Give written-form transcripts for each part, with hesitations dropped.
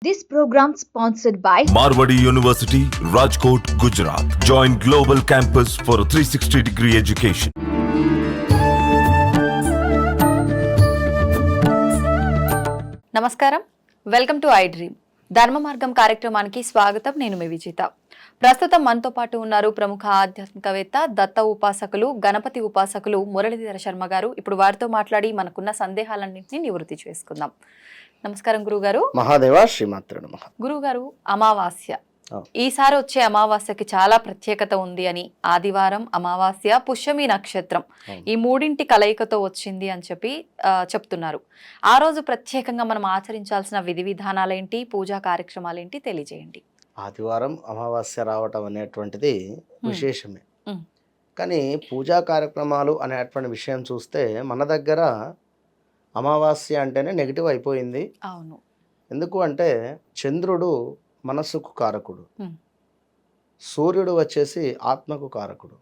This program sponsored by Marwadi University, Rajkot, Gujarat. Join Global Campus for a 360-degree education. నమస్కారం, welcome to I dream. ధర్మ మార్గం కార్యక్రమానికి స్వాగతం. నేను మీ విజిత. ప్రస్తుతం మనతో పాటు ఉన్నారు ప్రముఖ ఆధ్యాత్మికవేత్త, దత్త ఉపాసకులు, గణపతి ఉపాసకులు మురళీధర శర్మ గారు. ఇప్పుడు వారితో మాట్లాడి మనకున్న సందేహాలన్నింటినీ నివృత్తి చేసుకుందాం. నమస్కారం గురుగారు. మహాదేవ శ్రీమాత్ర నమః. గురుగారు, అమావాస్య ఈసారి వచ్చే అమావాస్యకి చాలా ప్రత్యేకత ఉంది అని, ఆదివారం, అమావాస్య, పుష్యమి నక్షత్రం ఈ మూడింటి కలయికతో వచ్చింది అని చెప్పి చెప్తున్నారు. ఆ రోజు ప్రత్యేకంగా మనం ఆచరించాల్సిన విధి విధానాలేంటి, పూజా కార్యక్రమాలేంటి తెలియజేయండి. ఆదివారం అమావాస్య రావటం అనేటువంటిది విశేషమే. కానీ పూజా కార్యక్రమాలు అనేటువంటి విషయం చూస్తే మన దగ్గర అమావాస్య అంటేనే నెగిటివ్ అయిపోయింది. అవును. ఎందుకు అంటే చంద్రుడు మనస్సుకు కారకుడు, సూర్యుడు వచ్చేసి ఆత్మకు కారకుడు.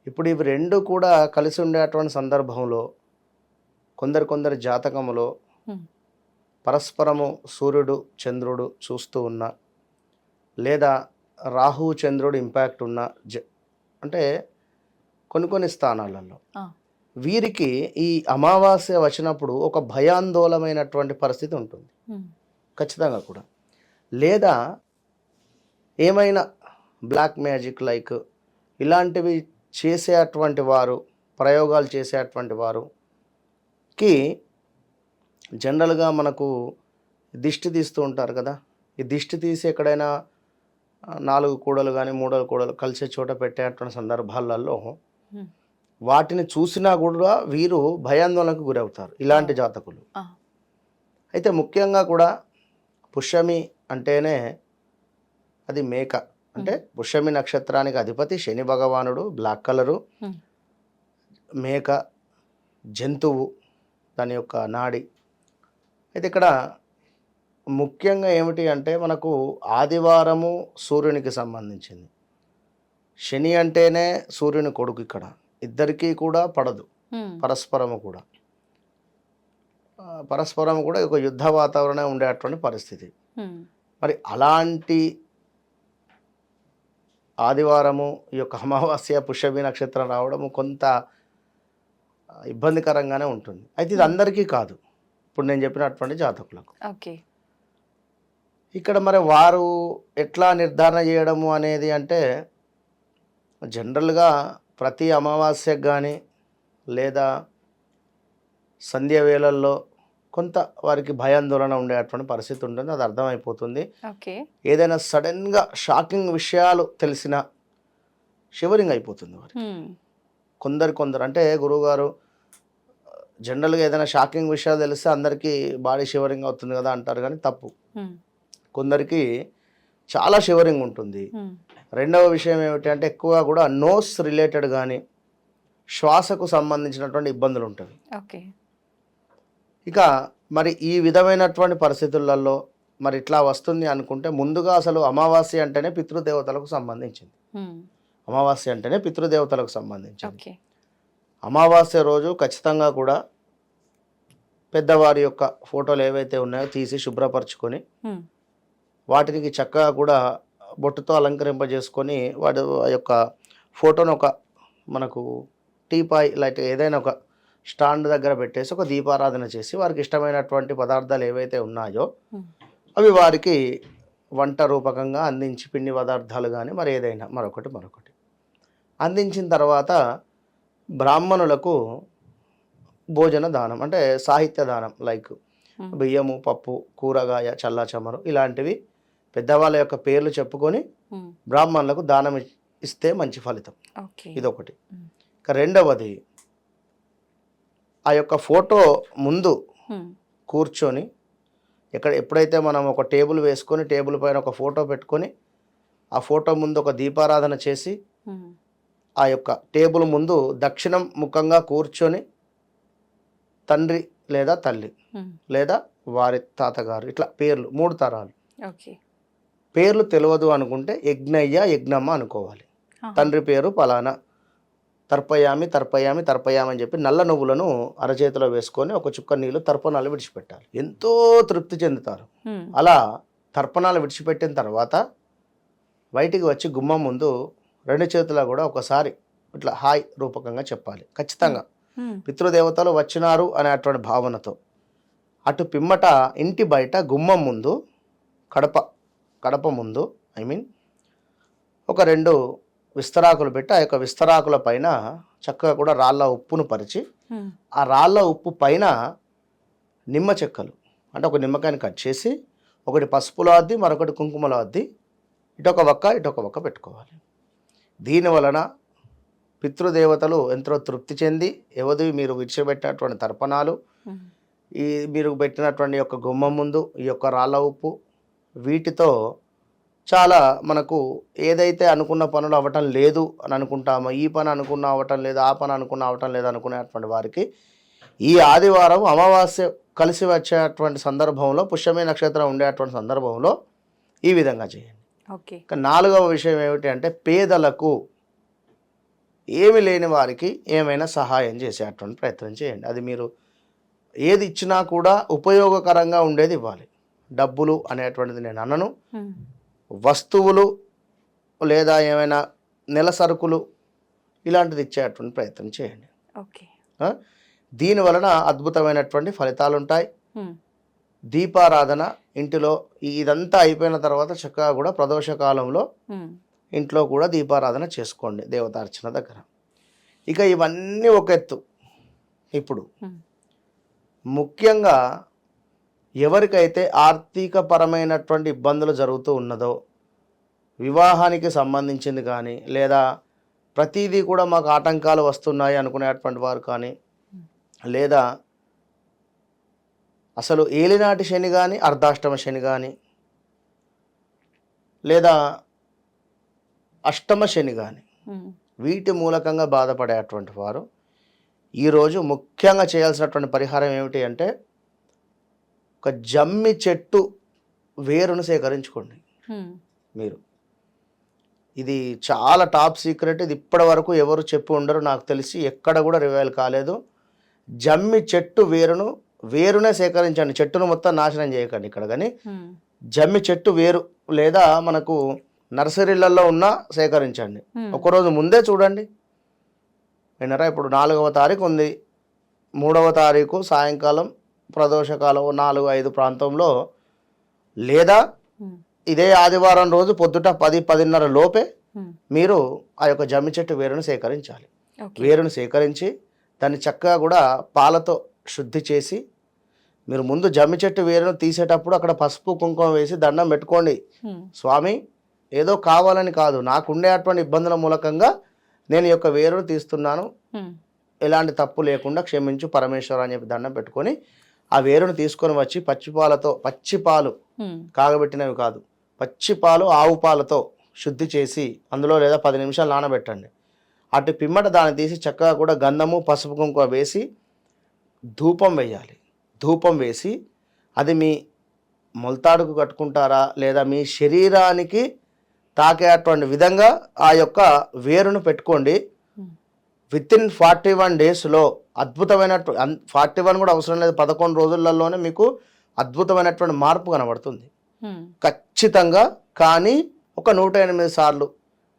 ఇప్పుడు ఇవి రెండు కూడా కలిసి ఉండేటువంటి సందర్భంలో కొందరి జాతకములో పరస్పరము సూర్యుడు చంద్రుడు చూస్తూ ఉన్న, లేదా రాహు చంద్రుడు ఇంపాక్ట్ ఉన్న అంటే కొన్ని స్థానాలలో వీరికి ఈ అమావాస్య వచ్చినప్పుడు ఒక భయాందోళనమైనటువంటి పరిస్థితి ఉంటుంది ఖచ్చితంగా కూడా. లేదా ఏమైనా బ్లాక్ మ్యాజిక్ లైక్ ఇలాంటివి చేసేటువంటి వారు, ప్రయోగాలు చేసేటువంటి వారుకి జనరల్గా మనకు దిష్టి తీస్తూ ఉంటారు కదా. ఈ దిష్టి తీసి ఎక్కడైనా 4 కూడలు కానీ 3 కూడలు కలిసే చోట పెట్టేటువంటి సందర్భాలలో వాటిని చూసినా కూడా వీరు భయాందోళనకు గురవుతారు ఇలాంటి జాతకులు. అయితే ముఖ్యంగా కూడా పుష్యమి అంటేనే అది మేక, అంటే పుష్యమి నక్షత్రానికి అధిపతి శని భగవానుడు, బ్లాక్ కలరు, మేక జంతువు, దాని యొక్క నాడి. అయితే ఇక్కడ ముఖ్యంగా ఏమిటి అంటే మనకు ఆదివారము సూర్యునికి సంబంధించింది. శని అంటేనే సూర్యుని కొడుకు. ఇక్కడ ఇద్దరికీ కూడా పడదు, పరస్పరము కూడా ఒక యుద్ధ వాతావరణం ఉండేటువంటి పరిస్థితి. మరి అలాంటి ఆదివారము ఈ యొక్క అమావాస్య పుష్యమి నక్షత్రం రావడము కొంత ఇబ్బందికరంగానే ఉంటుంది. అయితే ఇది అందరికీ కాదు, ఇప్పుడు నేను చెప్పినటువంటి జాతకులకు. ఇక్కడ మరి వారు ఎట్లా నిర్ధారణ చేయడము అనేది అంటే జనరల్గా ప్రతి అమావాస్యకు కానీ లేదా సంధ్య వేళల్లో కొంత వారికి భయాందోళన ఉండేటువంటి పరిస్థితి ఉంటుంది. అది అర్థమైపోతుంది. ఏదైనా సడన్గా షాకింగ్ విషయాలు తెలిసిన షివరింగ్ అయిపోతుంది వారికి. కొందరు అంటే గురువుగారు జనరల్గా ఏదైనా షాకింగ్ విషయాలు తెలిస్తే అందరికీ బాడీ షివరింగ్ అవుతుంది కదా అంటారు, కానీ తప్పు. కొందరికి చాలా షివరింగ్ ఉంటుంది. రెండవ విషయం ఏమిటి అంటే ఎక్కువగా కూడా నోస్ రిలేటెడ్ కానీ శ్వాసకు సంబంధించినటువంటి ఇబ్బందులు ఉంటుంది. ఇక మరి ఈ విధమైనటువంటి పరిస్థితులలో మరి ఇట్లా వస్తుంది అనుకుంటే ముందుగా అసలు అమావాస్య అంటేనే పితృదేవతలకు సంబంధించింది. అమావాస్య రోజు ఖచ్చితంగా కూడా పెద్దవారి యొక్క ఫోటోలు ఏవైతే ఉన్నాయో తీసి శుభ్రపరచుకొని వాటికి చక్కగా కూడా బొట్టుతో అలంకరింపజేసుకొని వాటి యొక్క ఫోటోను ఒక మనకు టీపాయ్ లైట్ ఏదైనా ఒక స్టాండ్ దగ్గర పెట్టేసి ఒక దీపారాధన చేసి వారికి ఇష్టమైనటువంటి పదార్థాలు ఏవైతే ఉన్నాయో అవి వారికి వంట రూపకంగా అందించి, పిండి పదార్థాలు కానీ మరి ఏదైనా మరొకటి అందించిన తర్వాత బ్రాహ్మణులకు భోజన దానం అంటే సాహిత్య దానం లైక్ బియ్యము, పప్పు, కూరగాయ, చల్లాచమరు ఇలాంటివి పెద్దవాళ్ళ యొక్క పేర్లు చెప్పుకొని బ్రాహ్మణులకు దానం ఇస్తే మంచి ఫలితం. ఇదొకటి. ఇక రెండవది ఆ యొక్క ఫోటో ముందు కూర్చొని ఎప్పుడైతే మనం ఒక టేబుల్ వేసుకొని టేబుల్ పైన ఒక ఫోటో పెట్టుకొని ఆ ఫోటో ముందు ఒక దీపారాధన చేసి ఆ యొక్క టేబుల్ ముందు దక్షిణం ముఖంగా కూర్చొని తండ్రి లేదా తల్లి లేదా వారి తాతగారు ఇట్లా పేర్లు 3 తరాలు పేర్లు తెలియదు అనుకుంటే యజ్ఞయ్య, యజ్ఞమ్మ అనుకోవాలి. తండ్రి పేరు పలానా, తర్పయామి తర్పయామి తర్పయామి అని చెప్పి నల్ల నువ్వులను అరచేతిలో వేసుకొని ఒక చుక్క నీళ్ళు తర్పణాలు విడిచిపెట్టాలి. ఎంతో తృప్తి చెందుతారు. అలా తర్పణాలు విడిచిపెట్టిన తర్వాత బయటికి వచ్చి గుమ్మం ముందు రెండు చేతులా కూడా ఒకసారి ఇట్లా హాయ్ రూపకంగా చెప్పాలి. ఖచ్చితంగా పితృదేవతలు వచ్చినారు అనేటువంటి భావనతో. అటు పిమ్మట ఇంటి బయట గుమ్మం ముందు కడప ముందు ఒక 2 విస్తరాకులు పెట్టి ఆ యొక్క విస్తరాకుల పైన చక్కగా కూడా రాళ్ళ ఉప్పును పరిచి ఆ రాళ్ళ ఉప్పు పైన నిమ్మ చెక్కలు అంటే ఒక నిమ్మకాయని కట్ చేసి ఒకటి పసుపులో అద్ది మరొకటి కుంకుమలో అద్ది ఇటొక వక్క పెట్టుకోవాలి. దీని వలన పితృదేవతలు ఎంతో తృప్తి చెంది ఎవది మీరు విడిచిపెట్టినటువంటి తర్పణాలు ఈ మీరు పెట్టినటువంటి యొక్క గుమ్మం ముందు ఈ యొక్క రాళ్ళ ఉప్పు వీటితో చాలా మనకు ఏదైతే అనుకున్న పనులు అవ్వటం లేదు అని అనుకుంటామో, ఈ పని అనుకున్న అవ్వటం లేదు, ఆ పని అనుకున్న అవ్వటం లేదు అనుకునేటువంటి వారికి ఈ ఆదివారం అమావాస్య కలిసి వచ్చేటువంటి సందర్భంలో పుష్యమి నక్షత్రం ఉండేటువంటి సందర్భంలో ఈ విధంగా చేయండి. ఓకే. 4వ విషయం ఏమిటి అంటే పేదలకు ఏమి లేని వారికి ఏమైనా సహాయం చేసేటువంటి ప్రయత్నం చేయండి. అది మీరు ఏది ఇచ్చినా కూడా ఉపయోగకరంగా ఉండేది ఇవ్వాలి. డబ్బులు అనేటువంటిది నేను అనను, వస్తువులు లేదా ఏమైనా నెల సరుకులు ఇలాంటిది ఇచ్చేటువంటి ప్రయత్నం చేయండి. ఓకే. దీని వలన అద్భుతమైనటువంటి ఫలితాలు ఉంటాయి. దీపారాధన ఇంటిలో ఇదంతా అయిపోయిన తర్వాత చక్కగా కూడా ప్రదోష కాలంలో ఇంట్లో కూడా దీపారాధన చేసుకోండి దేవతార్చన దగ్గర. ఇక ఇవన్నీ ఒక ఎత్తు. ఇప్పుడు ముఖ్యంగా ఎవరికైతే ఆర్థికపరమైనటువంటి ఇబ్బందులు జరుగుతూ ఉన్నదో, వివాహానికి సంబంధించింది కానీ లేదా ప్రతిదీ కూడా మాకు ఆటంకాలు వస్తున్నాయి అనుకునేటువంటి వారు కానీ, లేదా అసలు ఏలినాటి శని కానీ అర్ధాష్టమ శని కానీ లేదా అష్టమ శని కానీ వీటి మూలకంగా బాధపడేటువంటి వారు ఈరోజు ముఖ్యంగా చేయాల్సినటువంటి పరిహారం ఏమిటి అంటే ఒక జమ్మి చెట్టు వేరును సేకరించుకోండి. మీరు ఇది చాలా టాప్ సీక్రెట్. ఇది ఇప్పటి వరకు ఎవరు చెప్పి ఉండరు, నాకు తెలిసి ఎక్కడ కూడా రివైల్ కాలేదు. జమ్మి చెట్టు వేరునే సేకరించండి. చెట్టును మొత్తం నాశనం చేయకండి ఇక్కడ, కానీ జమ్మి చెట్టు వేరు లేదా మనకు నర్సరీలలో ఉన్న సేకరించండి. ఒకరోజు ముందే చూడండి. వినరా, ఇప్పుడు 4వ తారీఖు ఉంది, 3వ తారీఖు సాయంకాలం ప్రదోషకాలం 4-5 ప్రాంతంలో లేదా ఇదే ఆదివారం రోజు పొద్దుట 10-10:30 లోపే మీరు ఆ యొక్క జమ్మి చెట్టు వేరును సేకరించాలి. వేరును సేకరించి దాన్ని చక్కగా కూడా పాలతో శుద్ధి చేసి మీరు ముందు జమ్మి చెట్టు వేరును తీసేటప్పుడు అక్కడ పసుపు కుంకుమ వేసి దండం పెట్టుకోండి. స్వామి, ఏదో కావాలని కాదు, నాకు ఉండేటువంటి ఇబ్బందుల మూలకంగా నేను ఈ యొక్క వేరును తీస్తున్నాను, ఎలాంటి తప్పు లేకుండా క్షమించు పరమేశ్వర అని చెప్పి దండం పెట్టుకొని ఆ వేరును తీసుకొని వచ్చి పచ్చి పాలు కాగబెట్టినవి కాదు, పచ్చి పాలు ఆవు పాలతో శుద్ధి చేసి అందులో లేదా 10 నిమిషాలు నానబెట్టండి. అటు పిమ్మట దాన్ని తీసి చక్కగా కూడా గంధము పసుపు కుంకుమ వేసి ధూపం వేయాలి. ధూపం వేసి అది మీ మొలతాడుకు కట్టుకుంటారా లేదా మీ శరీరానికి తాకేటువంటి విధంగా ఆ యొక్క వేరును పెట్టుకోండి. వితిన్ 41 డేస్లో అద్భుతమైనటువంటి 41 కూడా అవసరం లేదు, 11 రోజులలోనే మీకు అద్భుతమైనటువంటి మార్పు కనబడుతుంది ఖచ్చితంగా. కానీ ఒక 108 సార్లు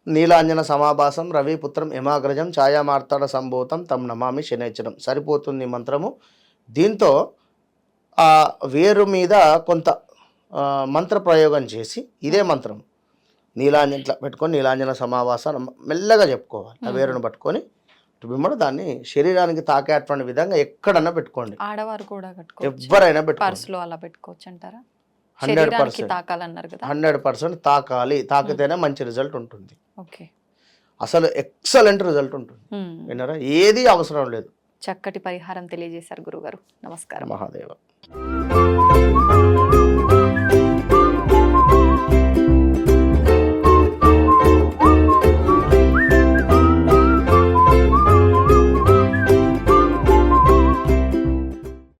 నీలాంజన సమాభాసం రవిపుత్రం యమాగ్రజం ఛాయామార్తాడ సంభూతం తం నమామి శనైచరం సరిపోతుంది మంత్రము. దీంతో ఆ వేరు మీద కొంత మంత్ర ప్రయోగం చేసి ఇదే మంత్రం నీలాంజన ఇట్లా పెట్టుకొని నీలాంజన సమావాసం మెల్లగా చెప్పుకోవాలి. ఆ వేరును పట్టుకొని బిమ్మడు దాన్ని శరీరానికి తాకేటువంటి విధంగా ఎక్కడన్నా పెట్టుకోండి. ఆడవారు కూడా ఎవరైనా పర్సులో అలా పెట్టుకోవచ్చు అంటారా? 100% తాకాలి. తాకితేనే మంచి రిజల్ట్ ఉంటుంది. ఓకే, అసలు ఎక్సలెంట్ రిజల్ట్ ఉంటుంది. విన్నారా, ఏది అవసరం లేదు. చక్కటి పరిహారం తెలియజేశారు గురుగారు. నమస్కారం. మహాదేవ.